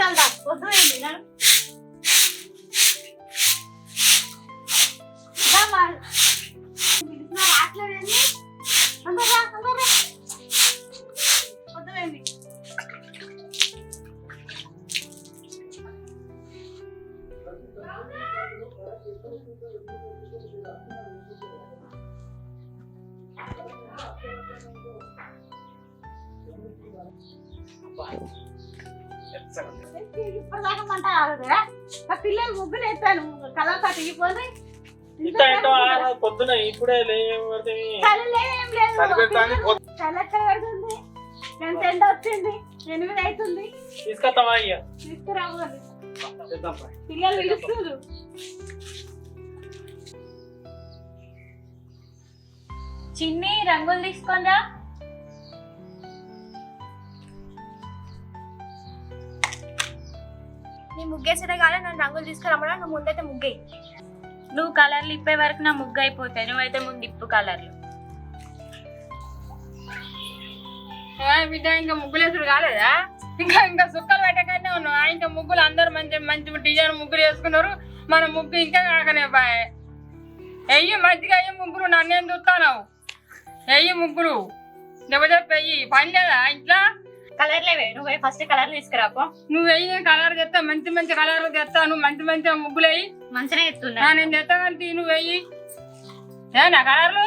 చల్దా పొద్దుపోయింది నడు రాట్లేదండి అందరా పొద్దుపోయింది ఇప్పటిదాకా మంట ఆగదురా పిల్లలు ముగ్గులు ఎత్తాను కలర్ కట్టి ఇవ్వదు పొద్దున ఇప్పుడే చల్లెక్కడ పడుతుంది ఎంత ఎండ వచ్చింది 8 అవుతుంది తీసుకొస్తావా అయ్యా తీసుకురావాలి పిల్లలు పిలుస్తారు చిన్ని రంగులు తీసుకుందా నీ ముగ్గేసేదే కాదు నన్ను రంగులు తీసుకురమ్మన్నా నువ్వు ముందైతే ముగ్గే నువ్వు కలర్లు ఇప్పే వరకు నా ముగ్గు అయిపోతాయి నువ్వైతే ముందు ఇప్పు కలర్లు బిడ్డ ఇంకా ముగ్గులేసుడు కాలేదా ఇంకా సుక్కలు పెట్టకనే ఉన్నావు ఇంకా ముగ్గులు అందరు మంచి మంచి డిజైన్ ముగ్గులు వేసుకున్నారు మన ముగ్గు ఇంకా కాకనే బాయ్ వెయ్యి మంచిగా అయ్యి ముగ్గురు నన్నేం చూస్తావు వెయ్యి ముగ్గురు దెబ్బ వెయ్యి పని లేదా ఇంట్లో కలర్లేవే నువ్వే ఫస్ట్ కలర్లు తీసుకురాపో నువ్వు వెయ్యి కలర్ తెస్తా మంచి మంచి కలర్లు తెస్తా నువ్వు మంచి మంచిగా ముగ్గులు వేయి మంచిగా ఎత్తున్నా నేను తెస్తానంటే నువ్వు వెయ్యి ఏనా కలర్లు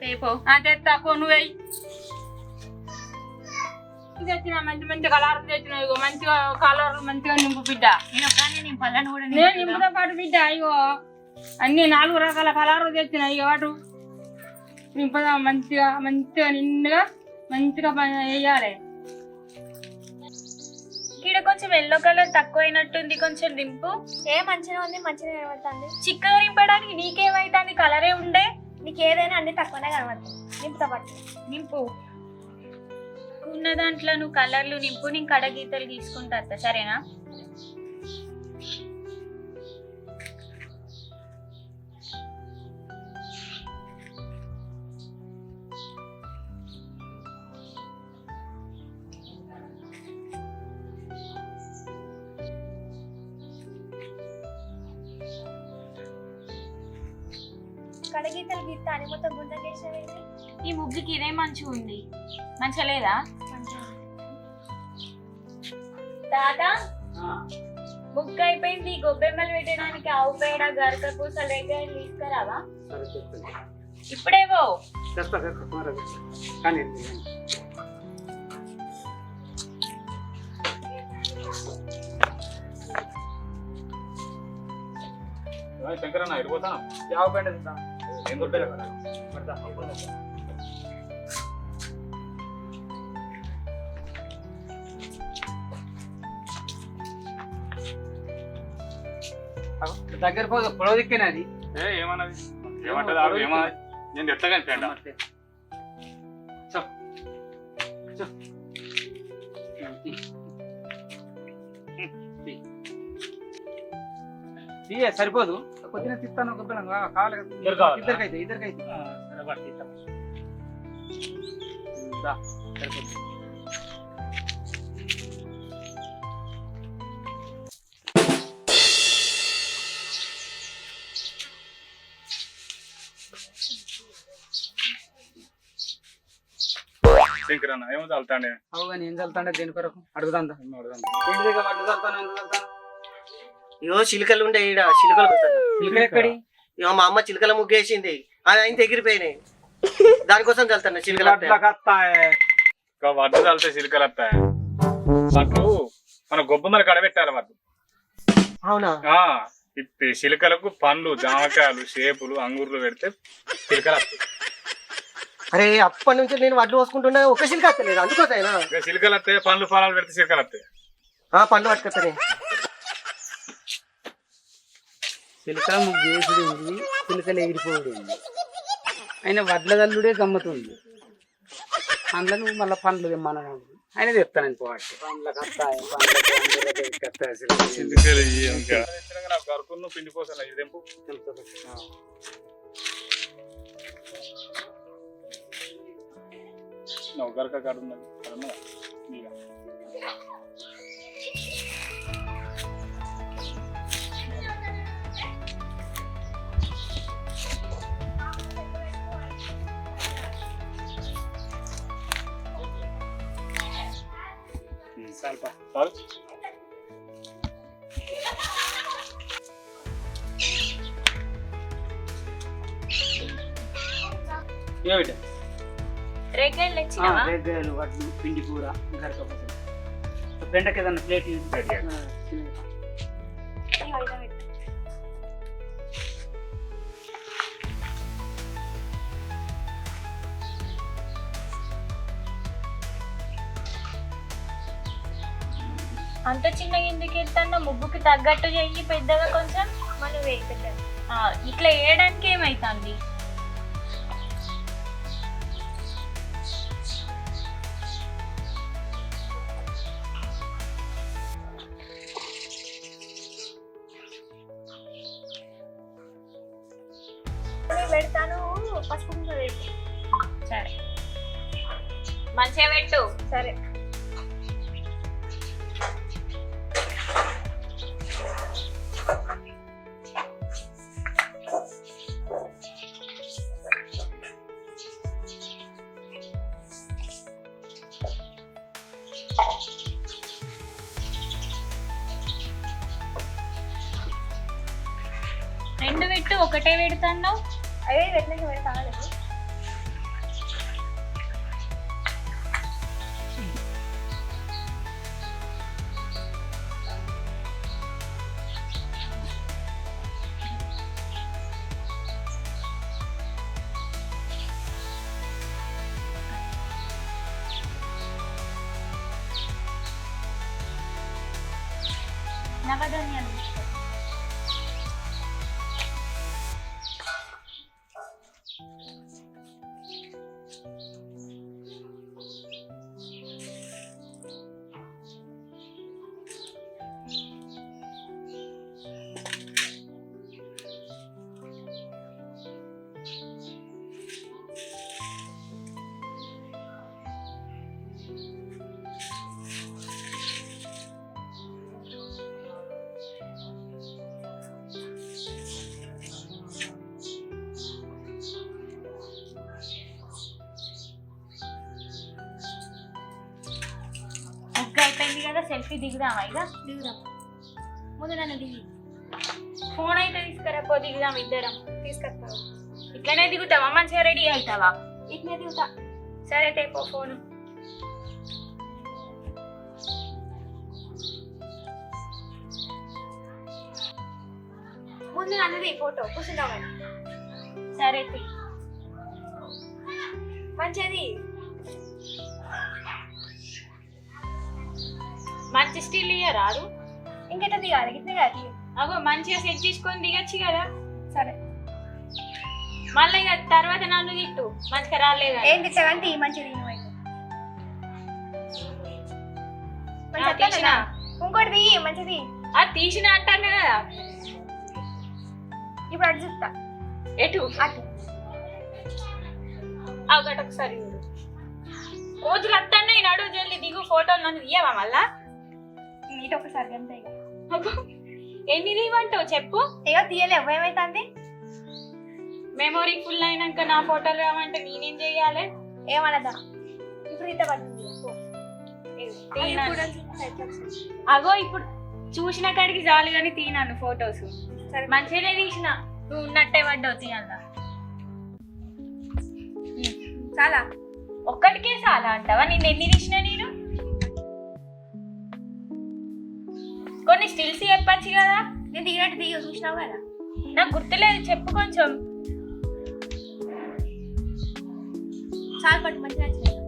రేపు తెస్తా పో నువ్వు వెయ్యి తెచ్చిన మంచి మంచి కలర్లు తెచ్చిన ఇగో మంచిగా కలర్లు మంచిగా నింపు బిడ్డ నేను పళ్ళను కూడా నేను నింపుతో పాటు బిడ్డ ఇగో అన్ని 4 రకాల కలర్లు తెచ్చిన ఇక వాటు నింపుదా మంచిగా మంచిగా నిండుగా మంచిగా వేయాలి ఇక్కడ కొంచెం ఎల్లో కలర్ తక్కువ అయినట్టుంది కొంచెం దింపు ఏ మంచిగా ఉంది మంచిగా కనబడుతుంది చిక్కగా నింపడానికి నీకేమైతుంది కలరే ఉండే నీకు ఏదైనా అన్ని తక్కువనే కనబడుతుంది నింపుతో పాటు నింపు ఉన్న దాంట్లో నువ్వు కలర్లు నింపు నేను కడగీతలు తీసుకుంటా సరేనా కడగీతలు గీత అని మొత్తం గుంతకేసేది ఈ ముగ్గుకి ఇదే మంచిగా ఉంది మంచిగా లేదా తాత ముగ్గు అయిపోయింది గొబ్బెమ్మలు పెట్టడానికి ఆవు పేడ గరక పూసలు రేగాయలు తీసుకురావా ఇప్పుడేవో శంకరన్న వెళ్ళిపోతాను యావ పెండ ఏం దొడ్డే దగ్గర పోదు పొడవ దిక్కేనది ఏమన్నది ఏమంటది ఆడు ఏమన్నది నేను ఎత్తగాని పెండ సరిపోదు కొద్దిగా తిస్తాను ఒక కావాలి ఇద్దరికైతే సరిపోదు శంకరన్న ఏమో చల్తాండే అవు కానీ ఏం చల్తాండే దేని కొరకు అడుగుదాం ఇంటి దగ్గర వడ్లు చల్తాను ఎందుకు చల్తాను ఇగో చిలుకలు ఉండే ఈడ చిలుకలు చిలుకలు ఎక్కడి ఇగో మా అమ్మ చిలుకల ముగ్గేసింది అవి ఆయన ఎగిరిపోయినాయి దానికోసం చల్తాను చిలుకలు వడ్లు చల్తే చిలుకలు వస్తాయి వడ్లు మన గొబ్బమ్మలు కడబెట్టాలి వడ్లు అవునా చిలుకలకు పండ్లు జామకాయలు సేపులు అంగూర్లు పెడితే చిలుకలు వస్తాయి అరే అప్పటి నుంచి నేను వడ్లు పోసుకుంటున్నా ఒక చిలుక వస్తలేదు అందుకోసైనా చిలుకలు వస్తాయి పండ్లు ఫలాలు పెడితే చిలుకలు వస్తాయి పండ్లు పట్టుకొస్తానే చిలుక ముగ్గు వేసుడు ఉంది చిలుకలు ఎగిరిపోవడం ఉంది ఆయన వడ్ల దల్లుడే గమ్మతుంది అందులో నువ్వు మళ్ళీ పండ్లు తెమ్మన్నా ఆయన చెప్తాను పోటీ పండ్లకు వస్తాయి గరుకును పిండి కోసం ఇదేంపు గరక కాడున్నది చాలు. ఏమిటి రేగళ్ళు తెచ్చినావా? రేగాయలు, వడ్లు, పిండి కూర, గరకపోతే బెండకి ఏదన్నా ప్లేట్ రెడీ. అంత చిన్నగా ఎందుకు ఎత్తన్నా? ముగ్గుకి తగ్గట్టు చెయ్యి పెద్దగా కొంచెం. మనం వేయి పెద్దగా. ఇట్లా వేయడానికి ఏమైతుంది? నేను పెడతాను, పసుపు కుంకుమ పెట్టు. సరే మంచిగా పెట్టు. సరే. రెండు పెట్టు, ఒకటే పెడతాను. అదే పెట్టినాక పెడతాను. నవధాన్యాలు ముగ్గు అయిపోయింది కదా, సెల్ఫీ దిగుదామా? ఇక దిగుదాం. ముందు నన్ను దిగి ఫోన్ అయితే తీసుకురాపో, దిగుదాం ఇద్దరం. తీసుకొస్తాను. ఇట్లనే దిగుతావా? మంచిగా రెడీ అవుతావా? ఇట్నే దిగుతా. సరే తేపో ఫోను. ముందు నన్నది ఫోటో కూర్చుంటావు. సరే మంచిది. మంచి స్టిల్ ఇయ్యరాదు? ఇంకెట్లా దిగాలి? ఇట్నే కదా దిగు. అగో మంచిగా సెట్ చేసుకొని దిగచ్చు కదా. సరే. మళ్ళీ ఇక తర్వాత నన్ను తిట్టు మంచిగా రాలేదు. ఏం తిట్టావంటే ఈ మంచిది నువ్వు అయితే. తీసిన ఇంకోటి దిగి మంచిది. అది తీసిన అంటాను కదా. ఇప్పుడు అటు చూస్తా. ఎటు? అటు. ఒకటి ఒకసారి చూడు. రోజులు అత్తన్నా ఈ నడు జల్లి దిగు. ఫోటోలు నన్ను తీయవా మళ్ళా? ఇటు ఒకసారి అంతే. ఇక ఎన్ని తీయమంటావు చెప్పు. ఇక తీయలేవు. ఏమైతుంది? మెమొరీ ఫుల్ అయినాక నా ఫోటోలు కావాలంటే నేనేం చెయ్యాలి? ఏమన్నదా? ఇప్పుడు ఇంత పడుతుంది. అగో ఇప్పుడు చూసిన కాడికి చాలు కానీ తీయను ఫొటోస్. సరే మంచిగానే తీసిన. నువ్వు ఉన్నట్టే పడ్డావు తీయాల. చాలా ఒక్కటికే చాలా అంటావా? నేను ఎన్ని తీసిన? నేను కొన్ని స్టిల్స్ చెప్పచ్చు కదా. నేను దిగినట్టు దిగి చూసినావు కదా. నాకు గుర్తులేదు, చెప్పు కొంచెం. చాలా పట్టు మంచిగా నచ్చింది.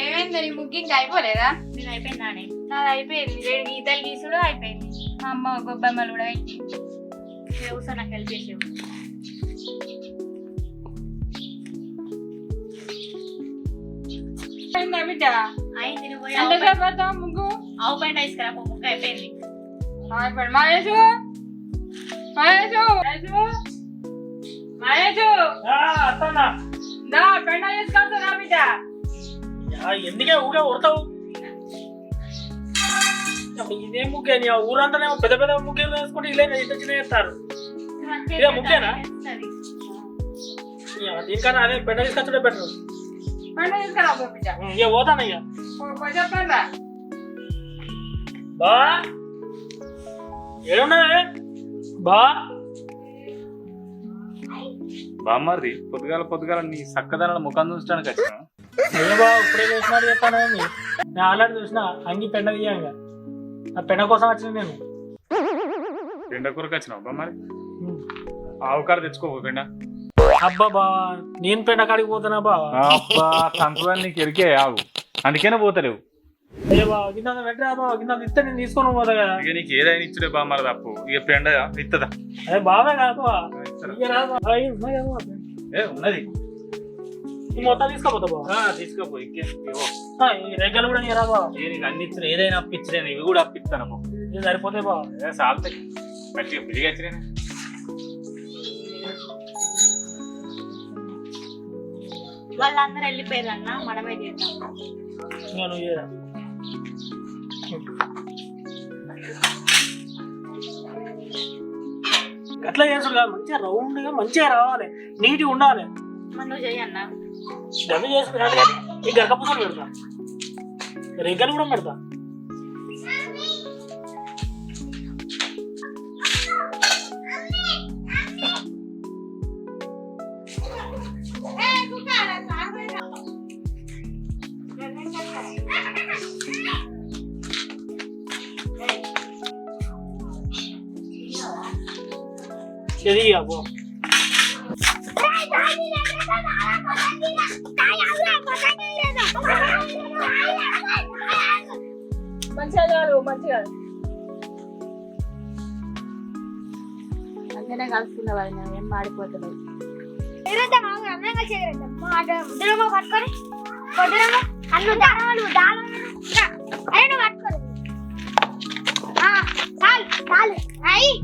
ఏమైంది నీ ముగ్గు ఇంకా అయిపోలేదా? నేను అయిపోయిందానే. నాది అయిపోయింది. 7 గీతలు గీసుడు అయిపోయింది. మా అమ్మ గొబ్బెమ్మలు కూడా పెట్టింది. చూసా నాకు హెల్ప్ చేసేవు. అయిందా బిడ్డ? అయింది. నువ్వు ఎంతసేపు పెడతావు ముగ్గు? ఆవు పైన తీసుకురా, ముగ్గు అయిపోయింది. అయిపోయింది. మహేషు మహేషు మహేషు దా పెండ తీసుకొస్తా రా బిడ్డ. ఎందుకే ఊరే ఉడతావు? ఇదే ముగ్గే ఊరంతా పెద్ద పెద్ద ముగ్గులు వేసుకుంటే ఇలా ఇంత చిన్న వేస్తారు. ఇదే ముగ్గేనా? దీనికన్నా అదే పెండ తీసుకొచ్చుడే బెటర్. పెండ తీసుకురా బిడ్డ ఇక పోతాను ఇక చెప్పండి బా ఏడున్నావే బా బామ్మది పొద్దుగాల నీ చక్కదనాల ముఖం చూసడానికి వచ్చిన అయ్యో బా ఇప్పుడే లేచినట్టు చెప్తాను నేను ఆల్రెడీ చూసిన అంగి పెండ తీయంగా ఆ పెండ కోసం వచ్చిన నేను పెండ కూరకు వచ్చినావు బామ్మది ఆవు కాడ తెచ్చుకోకుండా అబ్బా బావా నేను పెండ కాడికి పోతున్నా బావా అబ్బా సంక్రాంతి నీకు ఎరికే ఆవు అందుకనే పోతలేవు అయ్యో బావ కింద పెట్టరా బావ కింద ఇస్తే నేను తీసుకొని పోతా కదా ఇక నీకు ఏదైనా ఇచ్చుడే బామ్మది తప్పు ఇక పెండ ఇస్తుందా అదే బావే కాదు బావ ఇక రా బావ. అయ్యి ఉన్నాయి కదా బావ. ఉన్నది ఈ మొత్తం తీసుకోపోతా బావ తీసుకోపో ఈ రెగ్గలు కూడా నీరా బావ నీకు అన్ని ఇచ్చిన ఏదైనా అప్పిచ్చినా ఇవి కూడా అప్పిస్తాను ఇది సరిపోతే బావ సాల్తాయి మంచిగా బిజిగా వచ్చినా వాళ్ళందరూ వెళ్ళిపోయారు అన్న మనమే చేద్దాం. నేను చేయరా అట్లా చేసుడు కాదు మంచిగా రౌండ్గా మంచిగా రావాలి నీట్గా ఉండాలి మరి నువ్వు చెయ్యన్నా. డబ్బు చేసుకున్నాడు కానీ ఈ గరకపోతలు పెడతా రెగ్గలు కూడా పెడతా ఇది అబ్బో మంచిగా చాలు మంచిగా అందుకనే కలుసుకున్న వాళ్ళు ఏం మాడిపోతున్నాయి. అందంగా చేయరండి ముద్రమ్మ పట్టుకొని కొద్దిరమ్మ అన్ను దారాలు అయ్యి పట్టుకోరు చాలు చాలు అయ్యి